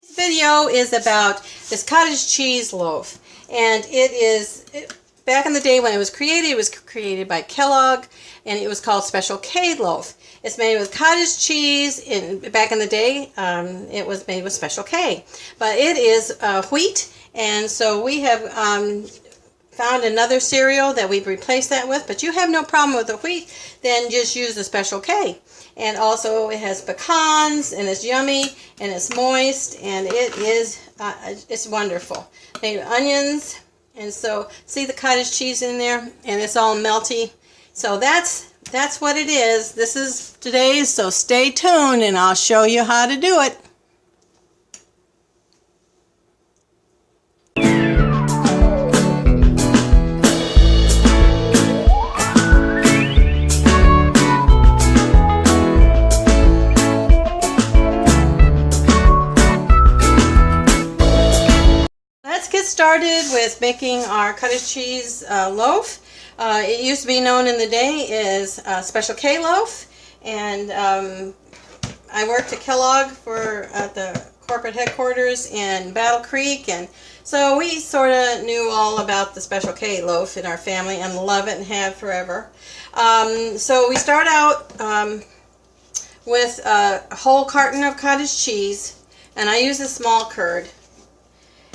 This video is about this cottage cheese loaf, and back in the day when it was created by Kellogg, and it was called Special K loaf. It's made with cottage cheese. Back in the day, it was made with Special K, but it is wheat, and so we have found another cereal that we've replaced that with. But you have no problem with the wheat, then just use the Special K. And also it has pecans, and it's yummy, and it's moist, and it's wonderful. Made with onions, and so see the cottage cheese in there, and it's all melty. So that's what it is. This is today's, so stay tuned, and I'll show you how to do it. Let's get started with making our cottage cheese loaf. It used to be known in the day as Special K loaf, and I worked at Kellogg at the corporate headquarters in Battle Creek, and so we sort of knew all about the Special K loaf in our family and love it and have forever. So we start out with a whole carton of cottage cheese, and I use a small curd.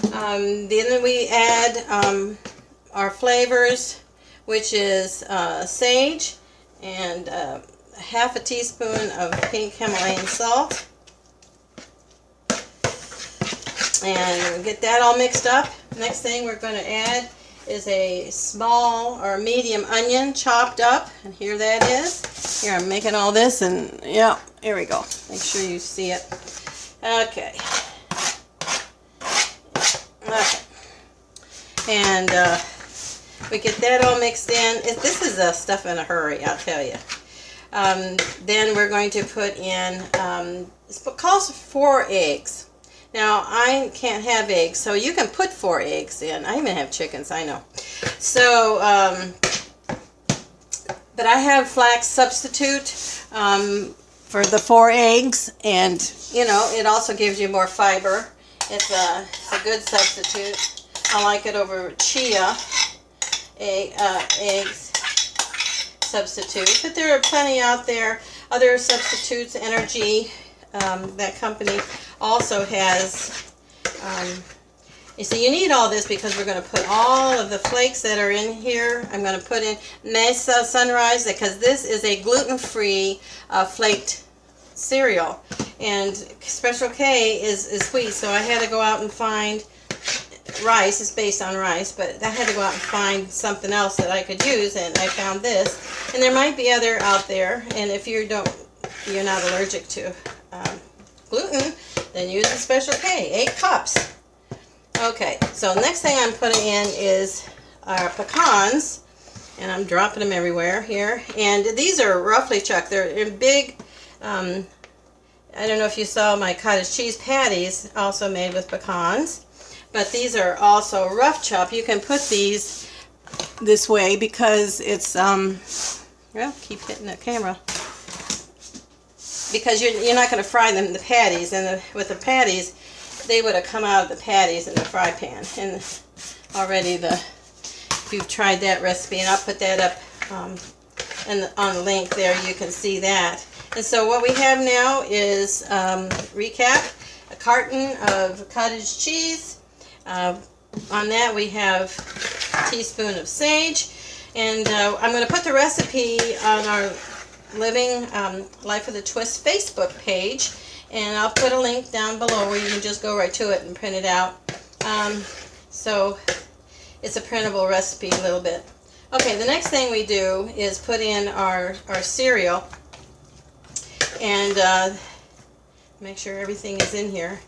Then we add our flavors, which is sage and half a teaspoon of pink Himalayan salt. And we get that all mixed up. Next thing we're going to add is a small or medium onion chopped up. And here that is. Here I'm making all this, and yeah, here we go. Make sure you see it. Okay. Okay. And we get that all mixed in. This is stuff in a hurry, I'll tell you. Then we're going to put in, it calls for 4 eggs. Now, I can't have eggs, so you can put 4 eggs in. I even have chickens, I know. So, but I have flax substitute for the 4 eggs, and, you know, it also gives you more fiber. It's a good substitute. I like it over chia eggs substitute, but there are plenty out there. Other substitutes, Energy, that company also has. You see, you need all this because we're going to put all of the flakes that are in here. I'm going to put in Mesa Sunrise because this is a gluten-free flaked cereal, and Special K is wheat, so I had to go out and find rice. It's based on rice, but I had to go out and find something else that I could use, and I found this. And there might be other out there, and if you're not allergic to gluten, then use the Special K, 8 cups. Okay, so next thing I'm putting in is our pecans, and I'm dropping them everywhere here. And these are roughly chucked. They're in big. I don't know if you saw my cottage cheese patties, also made with pecans, but these are also rough chop. You can put these this way because it's well, keep hitting the camera, because you're not going to fry them in the patties, and with the patties they would have come out of the patties in the fry pan. And already if you've tried that recipe, and I'll put that up on the link there, you can see that. And so what we have now is, recap, a carton of cottage cheese. On that we have a teaspoon of sage. And I'm going to put the recipe on our Living Life with a Twist Facebook page. And I'll put a link down below where you can just go right to it and print it out. So it's a printable recipe a little bit. Okay, the next thing we do is put in our cereal. And make sure everything is in here.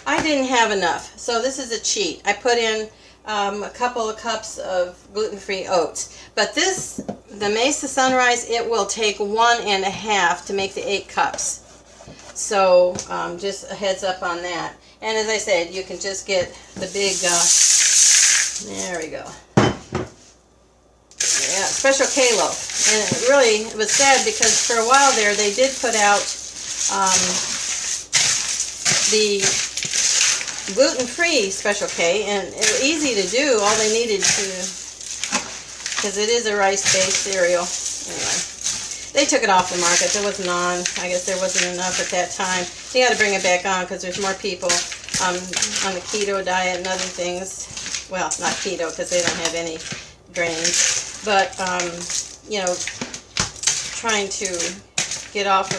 I didn't have enough, so this is a cheat. I put in a couple of cups of gluten-free oats, but the Mesa Sunrise, it will take 1.5 to make the 8 cups. So just a heads up on that. And as I said, you can just get the big. There we go. Yeah, Special K loaf. And it was sad because for a while there they did put out the gluten-free Special K, and it was easy to do. All they needed to, because it is a rice-based cereal. Anyway, they took it off the market. It wasn't on. I guess there wasn't enough at that time. They got to bring it back on because there's more people on the keto diet and other things. Well, not keto because they don't have any grains, but you know, trying to get off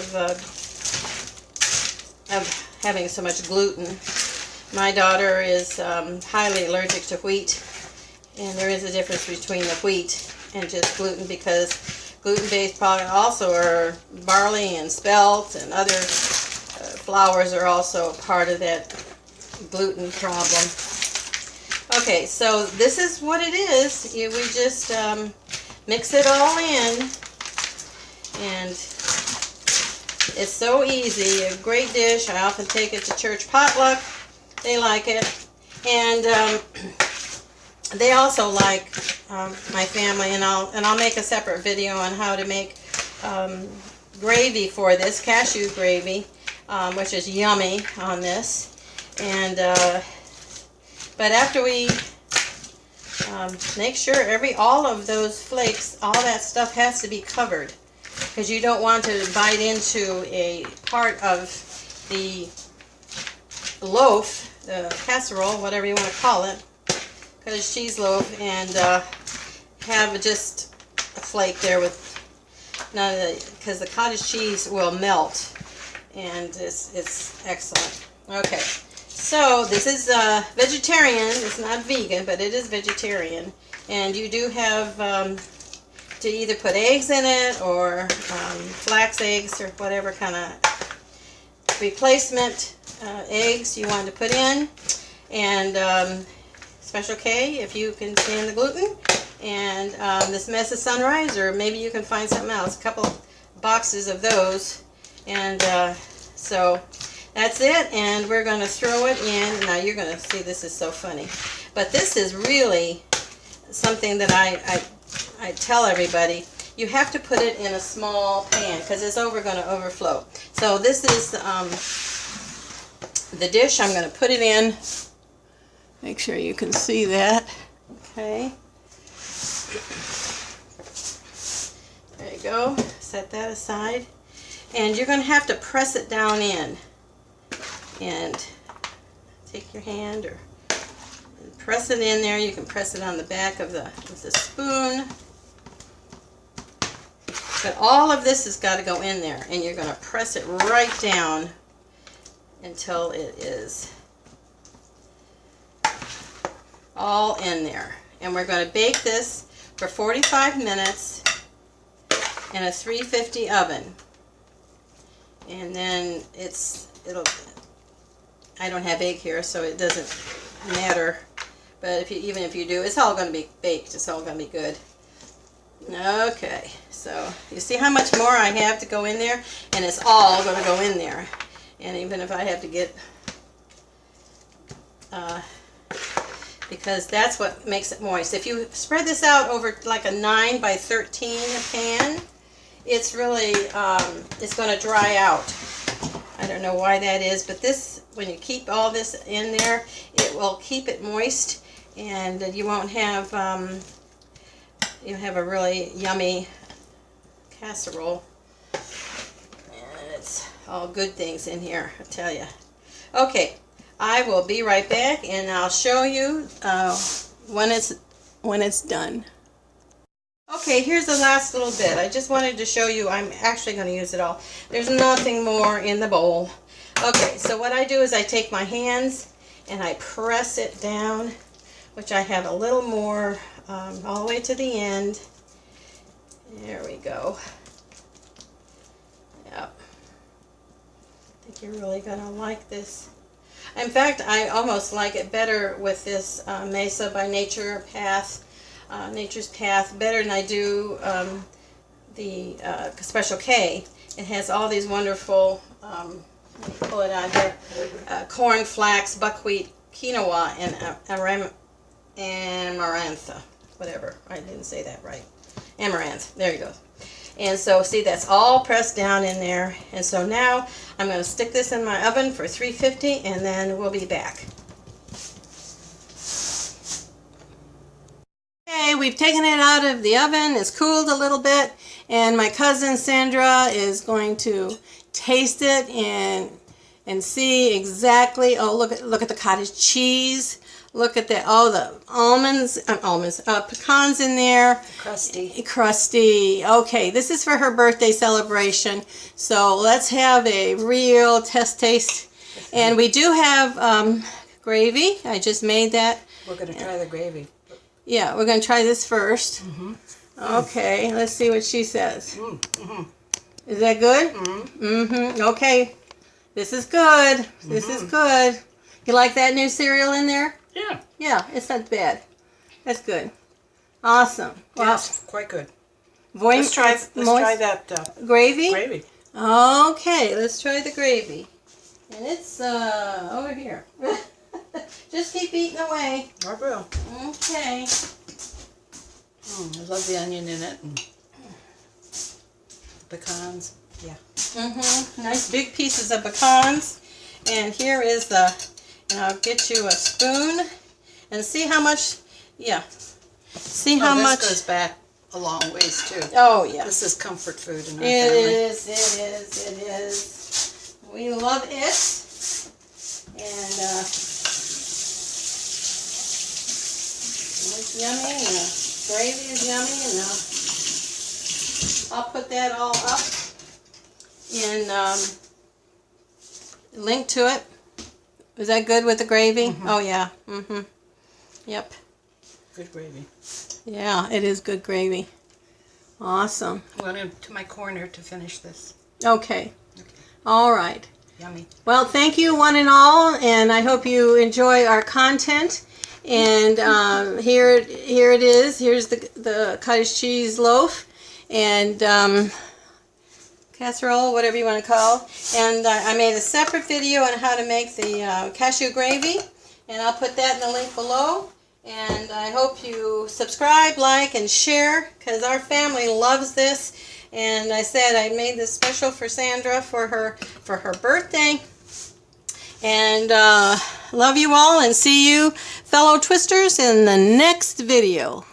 of having so much gluten. My daughter is highly allergic to wheat, and there is a difference between the wheat and just gluten, because gluten-based products also are barley and spelt and other flours are also part of that gluten problem. Okay, so this is what it is. We just mix it all in, and it's so easy. A great dish. I often take it to church potluck. They like it, and they also like my family. And I'll make a separate video on how to make gravy for this, cashew gravy, which is yummy on this. And but after we make sure all of those flakes, all that stuff has to be covered, because you don't want to bite into a part of the loaf, the casserole, whatever you want to call it, cottage cheese loaf, and have just a flake there with none of the, because the cottage cheese will melt, and it's excellent. Okay, so this is vegetarian. It's not vegan, but it is vegetarian, and you do have to either put eggs in it or flax eggs or whatever kind of replacement eggs you want to put in, and Special K if you can stand the gluten, and this Mess of Sunrise, or maybe you can find something else, a couple boxes of those, and so that's it, and we're going to throw it in. Now you're going to see, this is so funny, but this is really something that I tell everybody. You have to put it in a small pan because it's going to overflow. So this is the dish I'm going to put it in. Make sure you can see that. Okay. There you go. Set that aside. And you're going to have to press it down in. And take your hand and press it in there. You can press it on the back of the spoon. But all of this has got to go in there, and you're going to press it right down until it is all in there. And we're going to bake this for 45 minutes in a 350 oven. And then I don't have egg here, so it doesn't matter. But even if you do, it's all going to be baked. It's all going to be good. Okay, so you see how much more I have to go in there, and it's all going to go in there. And even if I have to get, because that's what makes it moist. If you spread this out over like a 9 by 13 pan, it's really, it's going to dry out. I don't know why that is, but this, when you keep all this in there, it will keep it moist, and you won't have, you have a really yummy casserole. And it's all good things in here, I tell you. Okay, I will be right back, and I'll show you when it's done. Okay, here's the last little bit. I just wanted to show you. I'm actually going to use it all. There's nothing more in the bowl. Okay, so what I do is I take my hands and I press it down, which I have a little more all the way to the end. There we go. Yep. I think you're really going to like this. In fact, I almost like it better with this Mesa by Nature Path. Nature's Path better than I do the Special K. It has all these wonderful, let me pull it out here, corn, flax, buckwheat, quinoa, and amaranth. Whatever, I didn't say that right. Amaranth, there you go. And so see, that's all pressed down in there. And so now I'm going to stick this in my oven for 350 and then we'll be back. Okay, we've taken it out of the oven. It's cooled a little bit, and my cousin Sandra is going to taste it and see exactly. Oh, look at the cottage cheese. Look at the pecans in there. Crusty. Okay, this is for her birthday celebration. So let's have a real taste. And we do have gravy. I just made that. We're going to try the gravy. Yeah, we're going to try this first. Okay, let's see what she says. Is that good? Okay. This is good. This is good. You like that new cereal in there? Yeah. Yeah, it's not bad. That's good. Awesome. Yes, quite good. Let's try that gravy. Gravy. Okay, let's try the gravy. And it's over here. Just keep eating away. I will. Okay. I love the onion in it. And pecans. Yeah. Nice big pieces of pecans. And here is the, and I'll get you a spoon and see how much, yeah. See how much. This goes back a long ways too. Oh yeah. This is comfort food in our family. It is. We love it. And it's yummy, and the gravy is yummy, and I'll put that all up and link to it. Is that good with the gravy? Oh yeah. Yep. Good gravy. Yeah, it is good gravy. Awesome. I'm going to my corner to finish this. Okay. All right. Yummy. Well, thank you one and all, and I hope you enjoy our content. And here it is. Here's the cottage cheese loaf and casserole, whatever you want to call. And I made a separate video on how to make the cashew gravy, and I'll put that in the link below. And I hope you subscribe, like, and share, because our family loves this. And I said I made this special for Sandra for her birthday. And love you all, and see you, fellow twisters, in the next video.